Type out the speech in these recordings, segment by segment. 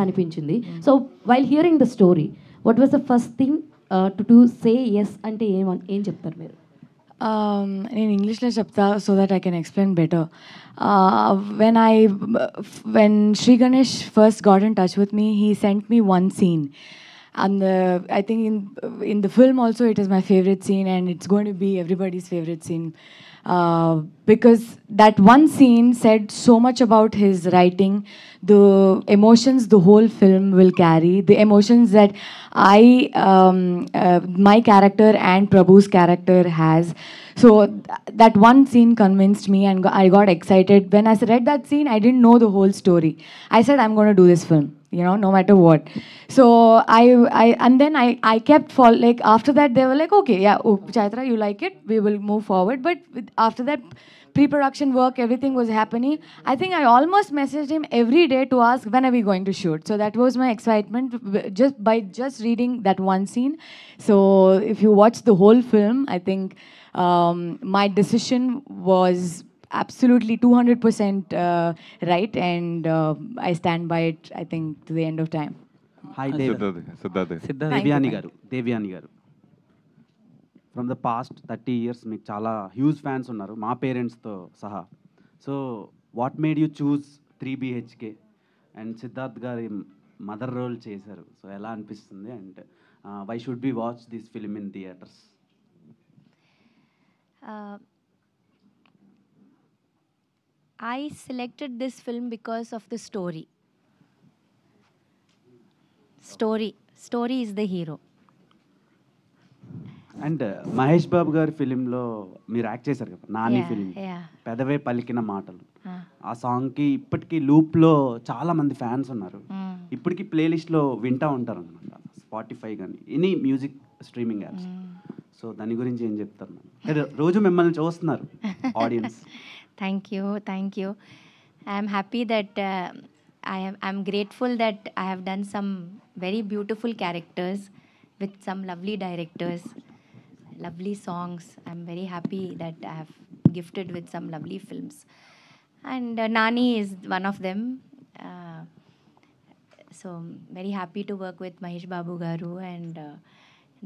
అనిపించింది. So while hearing the story what was the first thing to say yes అంటే ఏం చెప్తారు మీరు? నేను ఇంగ్లీష్లో చెప్తా so that I can explain better. When Sri Ganesh first got in touch with me, he sent me one scene. And I think in the film also it is my favorite scene, and it's going to be everybody's favorite scene. Because that one scene said so much about his writing, the emotions the whole film will carry, the emotions that my character and Prabhu's character has. So that one scene convinced me, and I got excited. When I read that scene, I didn't know the whole story. I said, I'm going to do this film, no matter what. So I kept after that they were like, okay, yeah, oh, Chaitra, you like it, we will move forward. But after that pre-production work, everything was happening. I think I almost messaged him every day to ask, when are we going to shoot? So that was my excitement just reading that one scene. So if you watch the whole film, I think my decision was absolutely 200% right, and I stand by it, I think, to the end of time. Hi, Siddharth. Devyani గారు from the past 30 years మీకు చాలా huge fans ఉన్నారు, మా పేరెంట్స్తో సహా. So what made you choose 3BHK and Siddharth గారి mother role చేశారు, so ఎలా అనిపిస్తుంది? And why should we watch this film in theatres? I selected this film because of the story. Story is the hero. And Mahesh Babu గారి ఫిలింలో మీరు act చేశారు కదా, Nani film, Yeah. పెదవే పలికిన మాటలు. ఆ సాంగ్కి ఇప్పటికీ లూప్లో చాలా మంది ఫ్యాన్స్ ఉన్నారు, ఇప్పటికీ ప్లేలిస్ట్లో వింటూ ఉంటారు అనమాట, స్పాటిఫై కానీ any music streaming apps. So దాని గురించి ఏం చెప్తారు? రోజు మిమ్మల్ని చూస్తున్నారు audience. Thank you. I am happy that I'm grateful that I have done some very beautiful characters with some lovely directors, lovely songs. I'm very happy that I have gifted with some lovely films, and Nani is one of them. So very happy to work with Mahesh Babu Garu, and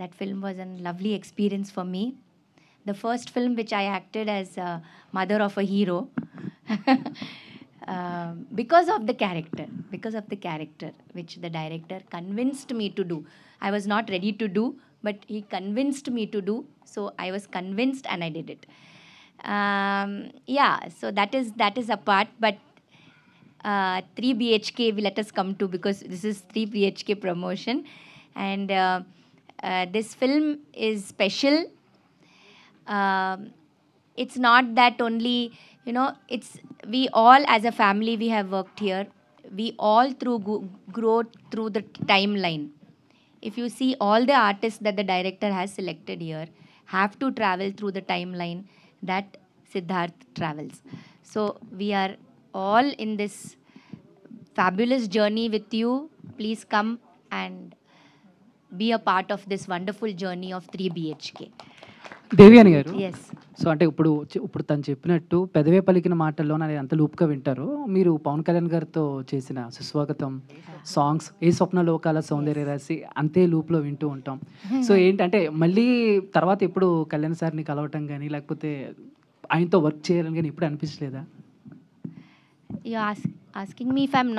that film was a lovely experience for me. The first film which I acted as mother of a hero, because of the character which the director convinced me to do. I was not ready to do, but he convinced me to do. So I was convinced and I did it. So that is a part. But 3BHK, let us come to, because this is 3BHK promotion, and this film is special. It's not that only, it's we all as a family, we have worked here. We all grow through the timeline. If you see, all the artists that the director has selected here have to travel through the timeline that Siddharth travels. So we are all in this fabulous journey with you. Please come and be a part of this wonderful journey of 3BHK. Devyani గారు, Yes. So అంటే ఇప్పుడు తను చెప్పినట్టు పెదవే పలికిన మాటల్లో అది అంత లూప్గా వింటారు. మీరు పవన్ కళ్యాణ్ గారితో చేసిన సుస్వాగతం సాంగ్స్, ఏ స్వప్న లోకాల సౌందర్య రాశి అంతే లూప్లో వింటూ ఉంటాం. సో ఏంటంటే మళ్ళీ తర్వాత ఎప్పుడు కళ్యాణ్ సార్ని కలవటం కానీ లేకపోతే ఆయనతో వర్క్ చేయాలని కానీ ఎప్పుడు అనిపించలేదా? You're asking me if I'm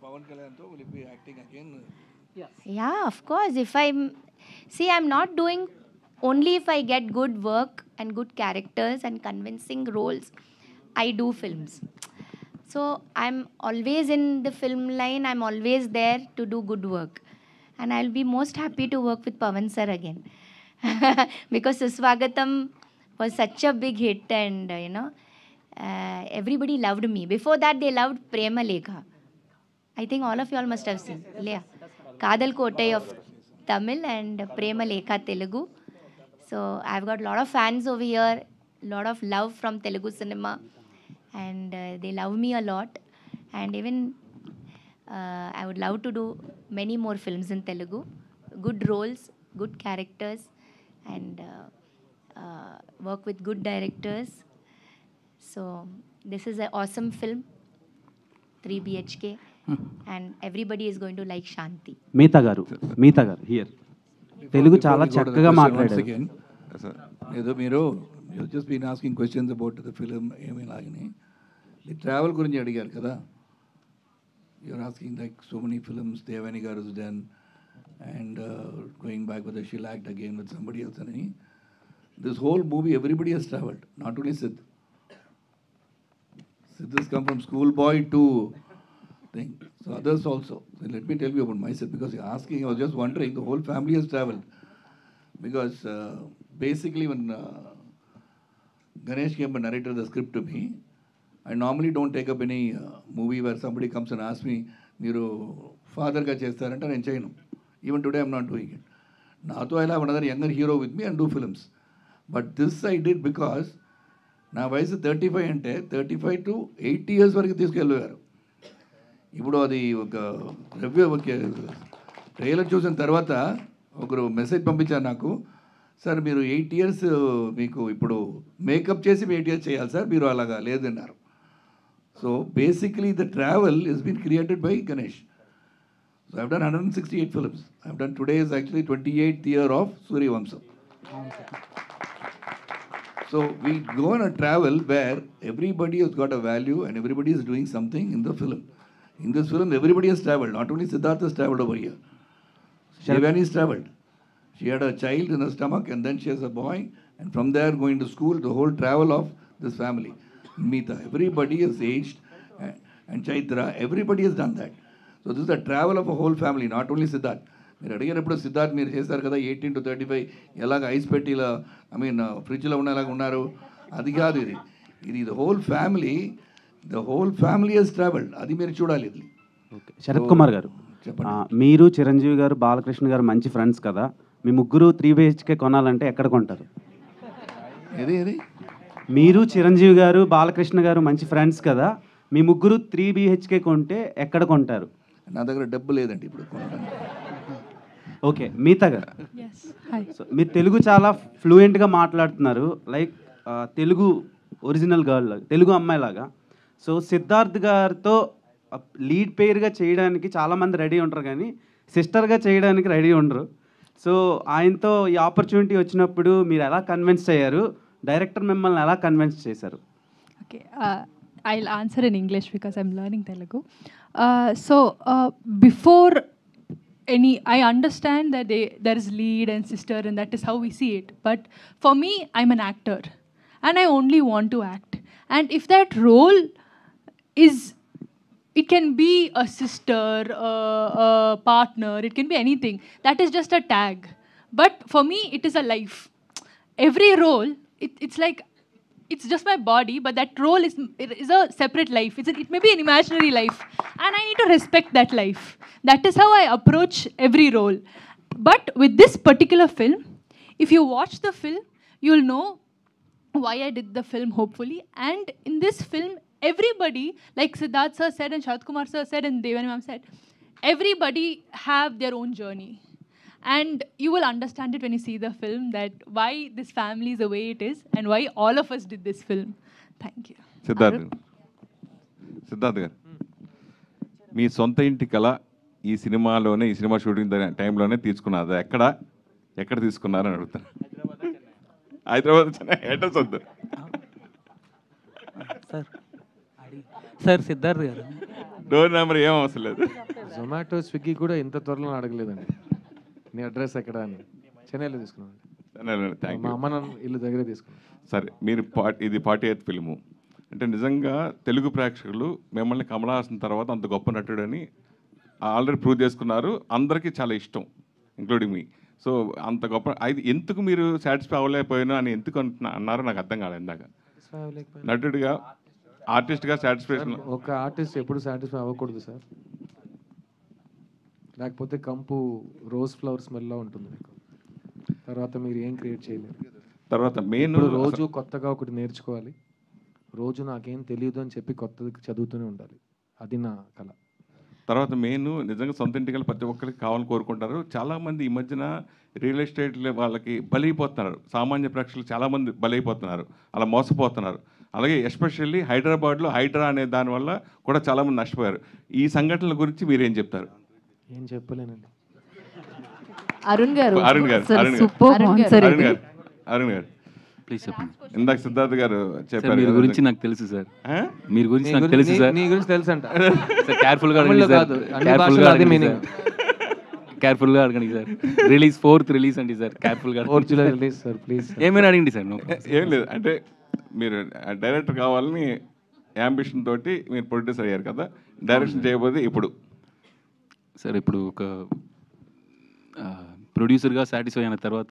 Pawan Kalyan, will you be acting again? Yeah, of course. I'm not doing only if I get good work and good characters and convincing roles, I do films. So I'm always in the film line. I'm always there to do good work. And I'll be most happy to work with Pawan sir again. Because Suswagatam was such a big hit, and everybody loved me. Before that, they loved Prema Lekha. I think all of you all must have seen. Kadal Kotai of Tamil and Prema Lekha Telugu. So I've got a lot of fans over here, lot of love from Telugu cinema, and they love me a lot. And even I would love to do many more films in Telugu. Good roles, good characters, and work with good directors. So this is an awesome film, 3BHK. and everybody is going to like Shanti. Meetha గారు here Telugu చాలా చక్కగా మాట్లాడారు. ఏదో మీరు just been asking questions about the film ఏమేలాగని travel గురించి అడిగారు కదా. You are asking like so many films Devani garu has done and going back whether she'll act again with somebody else అని. This whole movie everybody has traveled, not only Sid. Sid has come from schoolboy to thing. So others also. So let me tell you about myself because you're asking, I was just wondering, the whole family has traveled. Because basically when Ganesh came and narrated the script to me, I normally don't take up any movie where somebody comes and asks me, మీరు ఫాదర్గా చేస్తారంటే నేను చేయను. Even today I'm not doing it. నాతో I have another younger hero with me and do films. But this I did because నా వయసు 35 అంటే 35 to 80 years వరకు తీసుకెళ్ళారు. ఇప్పుడు అది ఒక ట్రైలర్ చూసిన తర్వాత ఒకరు మెసేజ్ పంపించారు నాకు, సార్ మీరు 8 years మీకు ఇప్పుడు మేకప్ చేసి 8 years చేయాలి సార్, మీరు అలాగా లేదన్నారు. So basically the travel is been created by Ganesh. So I've done 168 films. I've done today is actually 28th year of Suryavamsam. So we go on a travel where everybody has got a value and everybody is doing something in the film. In this film, everybody has traveled. Not only Siddhartha has traveled over here. Shavani has traveled. She had a child in her stomach and then she has a boy. And from there going to school, the whole travel of this family. Meeta, everybody has aged. And Chaitra, everybody has done that. So this is a travel of a whole family, not only Siddharth. మీరు అడిగినప్పుడు సిద్ధార్థ్ మీరు చేస్తారు కదా 18 to 35 ఎలాగ ice పెట్టి ఇలా ఫ్రిడ్జ్లో ఉన్నలాగా ఉన్నారు, అది కాదు. ఇది the whole family has travelled. అది మీరు చూడాలి. ఇది ఓకే. శరత్ కుమార్ గారు చెప్పండి. మీరు చిరంజీవి గారు బాలకృష్ణ గారు మంచి ఫ్రెండ్స్ కదా, మీ ముగ్గురు 3 BHK కొనాలంటే ఎక్కడ కొంటారు? ఏది మీరు చిరంజీవి గారు బాలకృష్ణ గారు మంచి ఫ్రెండ్స్ కదా, మీ ముగ్గురు 3 BHK కొంటే ఎక్కడ కొంటారు? నా దగ్గర డబ్బు లేదండి ఇప్పుడు కొనడానికి. ఓకే. మీతా గారు, సో మీరు తెలుగు చాలా ఫ్లూయెంట్గా మాట్లాడుతున్నారు, like Telugu original girl Telugu అమ్మాయిలాగా. సో సిద్ధార్థ్ గారితో లీడ్ పేర్గా చేయడానికి చాలామంది రెడీ ఉంటారు కానీ సిస్టర్గా చేయడానికి రెడీ ఉండరు. సో ఆయనతో ఈ ఆపర్చునిటీ వచ్చినప్పుడు మీరు ఎలా కన్విన్స్ అయ్యారు? డైరెక్టర్ మిమ్మల్ని ఎలా కన్విన్స్ చేశారు? Okay, I'll answer in English because I'm learning Telugu. Before I understand that there is lead and sister and that is how we see it. But for me, I'm an actor and I only want to act. And if that role it can be a sister, a partner, it can be anything. That is just a tag. But for me, it is a life. Every role, it's like, it's just my body, but that role is a separate life. It may be an imaginary life, and I need to respect that life. That is how I approach every role. But with this particular film, if you watch the film, you'll know why I did the film, hopefully. And in this film, everybody, like Siddharth sir said and Sharath Kumar sir said and Devani ma'am said, everybody have their own journey. And you will understand it when you see the film, that why this family is the way it is and why all of us did this film. Thank you. Siddharth గారు, మీ సొంత ఇంటి కళ ఈ cinema shooting టైంలోనే తీసుకున్నారు. ఎక్కడ తీసుకున్నారని అడుగుతాను. హైదరాబాద్ అడ్రస్ వద్దు సార్. సిద్ధార్థ్ గారు, డోర్ నెంబర్ ఏం అవసరం లేదు. జొమాటో స్విగ్గీ కూడా ఇంత త్వరలో అడగలేదండి నీ అడ్రస్ ఎక్కడ అని. చెన్నైలో తీసుకున్నాను. మా అమ్మ నాన్న ఇల్లు దగ్గరే తీసుకున్నాను. సరే, మీరు ఇది 48th ఫిల్ము అంటే నిజంగా తెలుగు ప్రేక్షకులు మిమ్మల్ని కమల్ హాసన్ తర్వాత అంత గొప్ప నటుడని ఆల్రెడీ ప్రూవ్ చేసుకున్నారు. అందరికీ చాలా ఇష్టం, ఇంక్లూడింగ్ మీ. సో అంత గొప్ప అది ఎందుకు మీరు సాటిస్ఫై అవ్వలేకపోయినా అని ఎందుకు అన్నారో నాకు అర్థం కాలేదు. ఇందాక నటుడిగా ఆర్టిస్ట్గా సాటిస్ఫాక్షన్. ఒక ఆర్టిస్ట్ ఎప్పుడు సాటిస్ఫై అవ్వకూడదు సార్, లేకపోతే కంపు రోజ్ ఫ్లవర్ స్మెల్లో ఉంటుంది మీకు. తర్వాత మీరు ఏం క్రియేట్ చేయలేరు. తర్వాత మెయిన్ రోజు కొత్తగా ఒకటి నేర్చుకోవాలి. రోజు నాకేం తెలియదు అని చెప్పి కొత్తది చదువుతూనే ఉండాలి. అది నా కళ. తర్వాత మెయిన్ నిజంగా సొంత ఇంటికి ప్రతి ఒక్కరికి కావాలని కోరుకుంటారు. చాలామంది ఈ మధ్యన రియల్ ఎస్టేట్ వాళ్ళకి బలైపోతున్నారు. సామాన్య ప్రేక్షకులు చాలామంది బలైపోతున్నారు, అలా మోసపోతున్నారు. అలాగే ఎస్పెషల్లీ హైదరాబాద్లో హైడ్రా అనే దానివల్ల కూడా చాలామంది నష్టపోయారు. ఈ సంఘటనల గురించి మీరేం చెప్తారు? ఏం చెప్పలేనండి. అరుణ్ గారు అరుణ్ గారు ప్లీజ్ చెప్పండి. ఇందాక సిద్ధార్థ్ గారు చెప్పారు మీరు గురించి నాకు తెలుసు సార్. మీరు గురించి నాకు తెలుసు సార్. నీ గురించి తెలుసు అంట సార్. కేర్ఫుల్గా అడగండి సార్. కేర్ఫుల్గా అడగండి సార్. రిలీజ్ 4th రిలీజ్ అండి సార్. కేర్ఫుల్గా July రిలీజ్ సార్ ప్లీజ్. ఏమైనా అడగండి సార్. ఏం లేదు, అంటే మీరు డైరెక్టర్ కావాలని యాంబిషన్ తోటి మీరు ప్రొడ్యూసర్ అయ్యారు కదా, డైరెక్షన్ చేయబోతే ఇప్పుడు సార్ ఇప్పుడు ఒక ప్రొడ్యూసర్గా సాటిస్ఫై అయిన తర్వాత